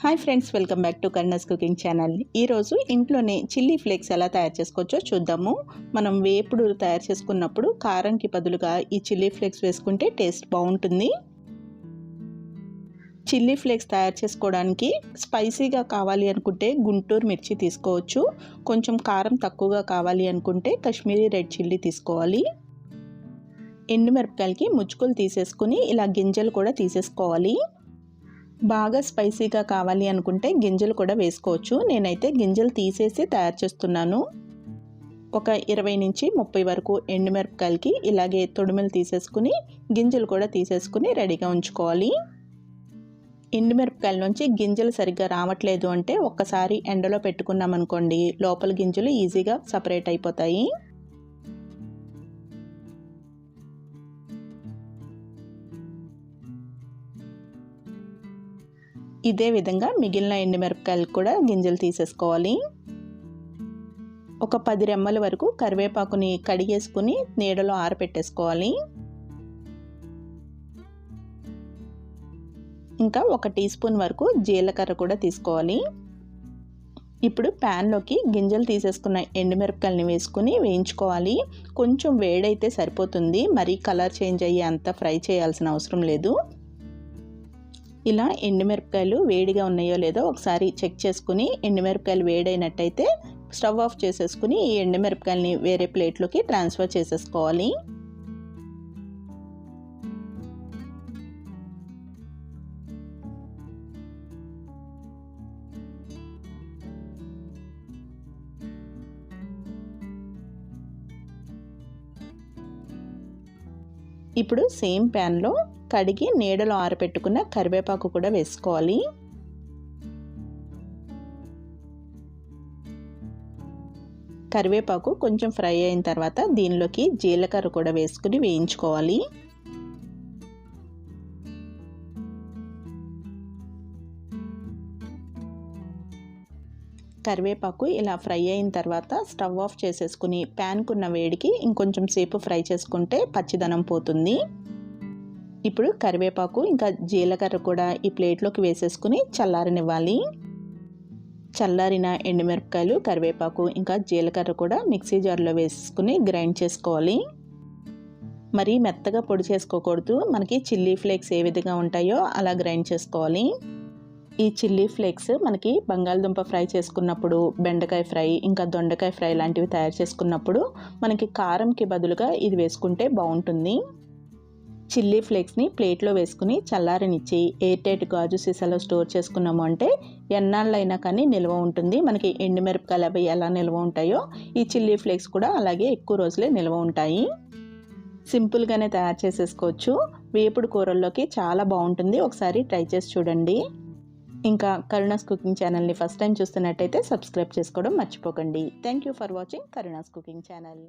Hi friends, welcome back to Karuna's cooking channel. ఈరోజు ఇంట్లోనే chilli flakes ఎలా తయారు చేసుకోవచ్చో చూద్దాము. మనం వేపుడు తయారు చేసుకున్నప్పుడు కారంకి బదులుగా ఈ చిల్లీ ఫ్లేక్స్ వేసుకుంటే టేస్ట్ బాగుంటుంది. చిల్లీ ఫ్లేక్స్ తయారు చేసుకోవడానికి స్పైసీగా కావాలి అనుకుంటే గుంటూరు మిర్చి తీసుకోవచ్చు. కొంచెం కారం తక్కువగా కావాలి అనుకుంటే కాశ్మీరీ రెడ్ చిల్లీ తీసుకోవాలి. ఎండుమిరపకాయలకి ముచ్చుకులు తీసేసుకుని ఇలా గింజలు కూడా తీసేసుకోవాలి. బాగా స్పైసీగా కావాలి అనుకుంటే గింజలు కూడా వేసుకోవచ్చు. నేనైతే గింజలు తీసేసి తయారు చేస్తున్నాను. ఒక 20 నుంచి 30 వరకు ఎండుమిరపకాయలకి ఇలాగే తొడుములు తీసేసుకుని గింజలు కూడా తీసేసుకుని రెడీగా ఉంచుకోవాలి. ఎండుమిరపకాయల నుంచి గింజలు సరిగ్గా రావట్లేదు అంటే ఒక్కసారి ఎండలో పెట్టుకున్నాం అనుకోండి, లోపల గింజలు ఈజీగా సపరేట్ అయిపోతాయి. ఇదే విధంగా మిగిలిన ఎండుమిరపకాయలు కూడా గింజలు తీసేసుకోవాలి. ఒక 10 రెమ్మల వరకు కరివేపాకుని కడిగేసుకుని నీడలో ఆరబెట్టేసుకోవాలి. ఇంకా 1 టీ స్పూన్ వరకు జీలకర్ర కూడా తీసుకోవాలి. ఇప్పుడు ప్యాన్లోకి గింజలు తీసేసుకున్న ఎండుమిరపకాయలని వేసుకుని వేయించుకోవాలి. కొంచెం వేడైతే సరిపోతుంది, మరీ కలర్ చేంజ్ అయ్యి అంత ఫ్రై చేయాల్సిన అవసరం లేదు. ఇలా ఎండుమిరపకాయలు వేడిగా ఉన్నాయో లేదో ఒకసారి చెక్ చేసుకుని ఎండుమిరపకాయలు వేడైనట్టయితే స్టవ్ ఆఫ్ చేసేసుకుని ఈ ఎండుమిరపకాయలని వేరే ప్లేట్లోకి ట్రాన్స్ఫర్ చేసేసుకోవాలి. ఇప్పుడు సేమ్ ప్యాన్లో కడిగి నీడలో ఆరబెట్టుకున్న కరివేపాకు కూడా వేసుకోవాలి. కరివేపాకు కొంచెం ఫ్రై అయిన తర్వాత దీనిలోకి జీలకర్ర కూడా వేసుకుని వేయించుకోవాలి. కరివేపాకు ఇలా ఫ్రై అయిన తర్వాత స్టవ్ ఆఫ్ చేసేసుకుని ప్యాన్కున్న వేడికి ఇంకొంచెం సేపు ఫ్రై చేసుకుంటే పచ్చిదనం పోతుంది. ఇప్పుడు కరివేపాకు ఇంకా జీలకర్ర కూడా ఈ ప్లేట్లోకి వేసేసుకుని చల్లారనివ్వాలి. చల్లారిన ఎండుమిరపకాయలు, కరివేపాకు ఇంకా జీలకర్ర కూడా మిక్సీ జార్లో వేసుకుని గ్రైండ్ చేసుకోవాలి. మరీ మెత్తగా పొడి చేసుకోకూడదు. మనకి చిల్లీ ఫ్లేక్స్ ఏ విధంగా ఉంటాయో అలా గ్రైండ్ చేసుకోవాలి. ఈ చిల్లీ ఫ్లేక్స్ మనకి బంగాళదుంప ఫ్రై చేసుకున్నప్పుడు, బెండకాయ ఫ్రై ఇంకా దొండకాయ ఫ్రై లాంటివి తయారు చేసుకున్నప్పుడు మనకి కారంకి బదులుగా ఇది వేసుకుంటే బాగుంటుంది. చిల్లీ ఫ్లేక్స్ని ప్లేట్లో వేసుకుని చల్లారనిచ్చి ఎయిర్ టైట్ గాజు సీసాలో స్టోర్ చేసుకున్నాము అంటే ఎన్నాళ్ళైనా కానీ నిల్వ ఉంటుంది. మనకి ఎండుమిరపకాయలు అవి ఎలా నిల్వ ఉంటాయో ఈ చిల్లీ ఫ్లేక్స్ కూడా అలాగే ఎక్కువ రోజులే నిల్వ ఉంటాయి. సింపుల్గానే తయారు చేసేసుకోవచ్చు. వేపుడు కూరల్లోకి చాలా బాగుంటుంది. ఒకసారి ట్రై చేసి చూడండి. ఇంకా కరుణాస్ కుకింగ్ ఛానల్ని ఫస్ట్ టైం చూస్తున్నట్టయితే సబ్స్క్రైబ్ చేసుకోవడం మర్చిపోకండి. Thank you for watching Karuna's cooking channel.